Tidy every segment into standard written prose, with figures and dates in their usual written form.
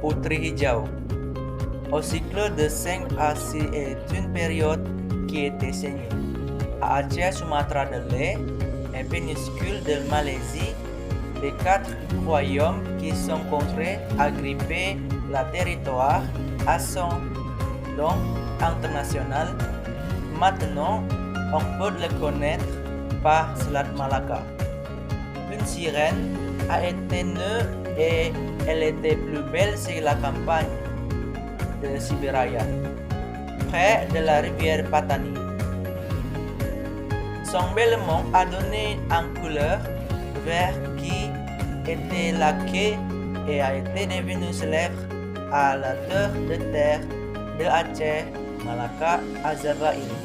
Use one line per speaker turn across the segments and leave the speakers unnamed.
Putri Hijau. Au cycle de 5 à 6 est une période qui était saignée. À Aceh, Sumatra de l'Est et péninsule de Malaisie, les 4 royaumes qui sont contrés agrippaient le territoire à son nom international. Maintenant, on peut le connaître par Selat Malaka. Une sirène a été née et elle était plus belle sur la campagne de Sibiraya, près de la rivière Patani. Son bêlement a donné une couleur vert qui était laquée et a été devenue célèbre à la terre de Aceh, Malaka, Azerbaïdjan.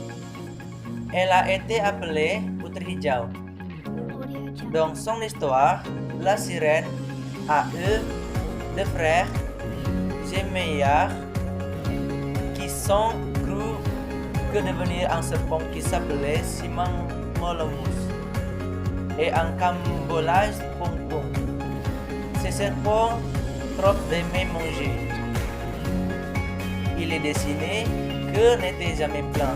Elle a été appelée Putri Hijau. Dans son histoire, la sirène a eu deux frères gemeillards qui sont crus que devenir un serpent qui s'appelait Simon Molomus et un cambolage Pong. Ce serpent trop aimait manger. Il est dessiné que n'était jamais plein.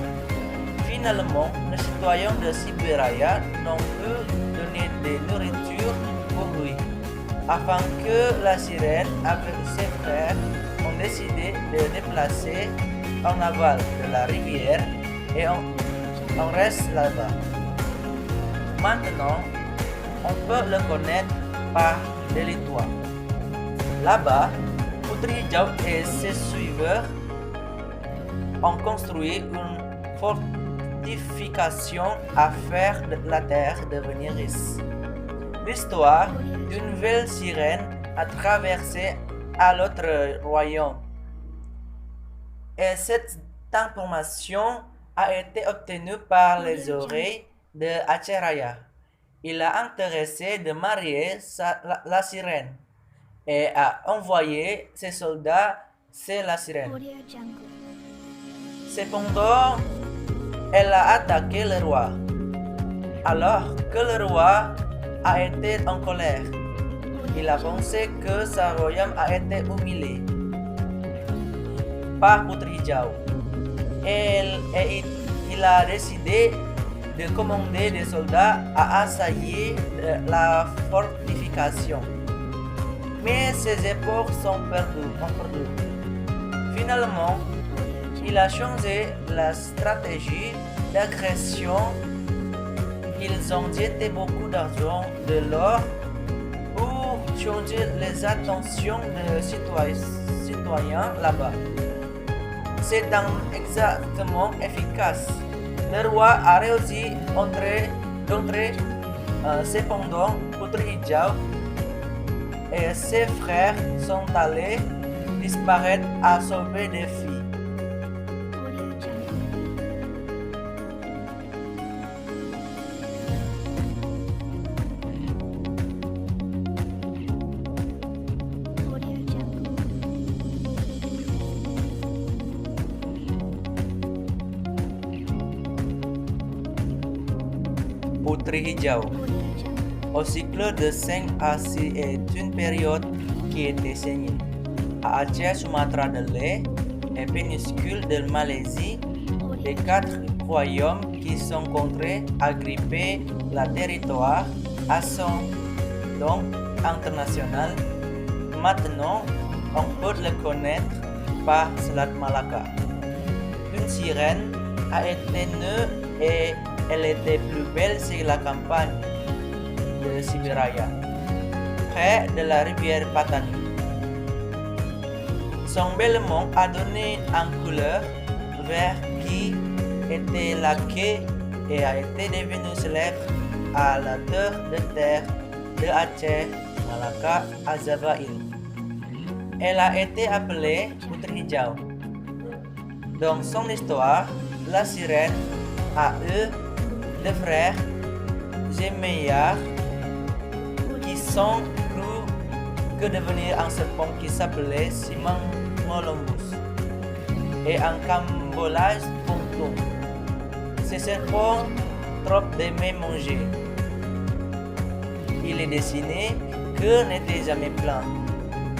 Finalement, les citoyens de Sibiraya n'ont pu donner de nourriture pour lui. Afin que la sirène avec ses frères ont décidé de déplacer en aval de la rivière et on reste là-bas. Maintenant, on peut le connaître par l'histoire. Là-bas, Putri Hijau et ses suiveurs ont construit une fortification à faire de la terre devenir riche. L'histoire d'une nouvelle sirène a traversé à l'autre royaume. Et cette information a été obtenue par les oreilles de Aceh Raya. Il a intéressé de marier la sirène et a envoyé ses soldats chez la sirène. Cependant, elle a attaqué le roi. Alors que le roi a été en colère, il a pensé que sa royaume a été humilié par Putri Hijau. Et il a décidé de commander des soldats à assaillir la fortification. Mais ses efforts sont perdus. Finalement, il a changé la stratégie d'agression. Ils ont jeté beaucoup d'argent, de l'or, pour changer les attentions des citoyens là-bas. C'est exactement efficace. Le roi a réussi d'entrer. Cependant, Putri Hijau et ses frères sont allés disparaître à sauver des filles. Putri Hijau. Au cycle de 5 à 6 est une période qui était saignée. À Aceh, Sumatra de l'Est et péninsule de Malaisie, les 4 royaumes qui sont contrés agrippaient le territoire à son nom international. Maintenant, on peut le connaître par Selat Malaka. Une sirène a été née et elle était plus belle sur la campagne de Sibiraya, près de la rivière Patani. Son bêlement a donné une couleur vert qui était laquée et a été devenue célèbre à la terre de Aceh, Malaka, Azerbaïdjan. Elle a été appelée Putri Hijau. Dans son histoire, la sirène a eu deux frères gemeillards qui sont crus que devenir un serpent qui s'appelait Simon Molomus et un cambolage Pong. Ce serpent trop d'aimer manger. Il est dessiné que n'était jamais plein.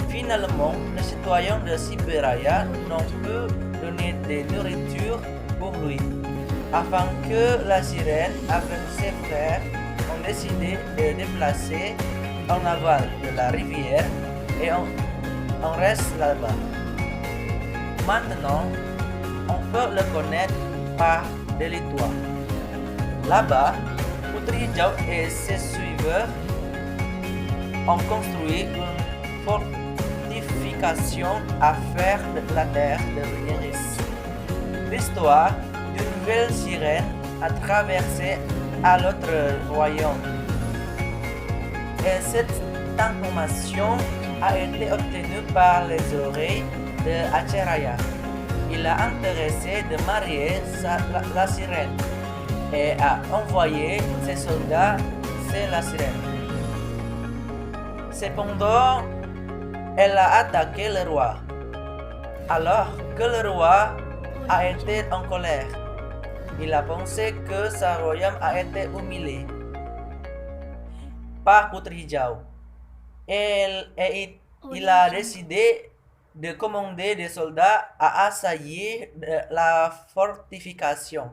Finalement, les citoyens de Siberaya n'ont pu donner de nourriture pour lui. Afin que la sirène, avec ses frères, ont décidé de déplacer en aval de la rivière et on reste là-bas. Maintenant, on peut le connaître par de l'histoire. Là-bas, Putri Hijau et ses suiveurs ont construit une fortification à faire de la terre devenir riche. L'histoire d'une nouvelle sirène a traversé à l'autre royaume. Et cette information a été obtenue par les oreilles de Acheraya. Il a intéressé de marier la sirène et a envoyé ses soldats chez la sirène. Cependant, elle a attaqué le roi. Alors que le roi a été en colère, il a pensé que sa royaume a été humilié par Putri Hijau. Et il a décidé de commander des soldats à assaillir la fortification.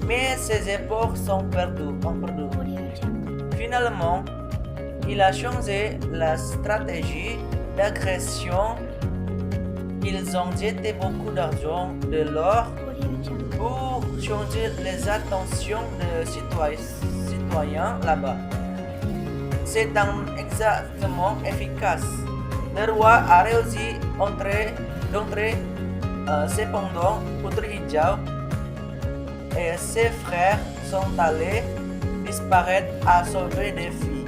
Mais ses efforts sont perdus. Finalement, il a changé la stratégie d'agression. Ils ont jeté beaucoup d'argent, de l'or, pour changer les attentions des citoyens là-bas. C'est exactement efficace. Le roi a réussi d'entrer. Cependant, Putri Hijau et ses frères sont allés disparaître à sauver des filles.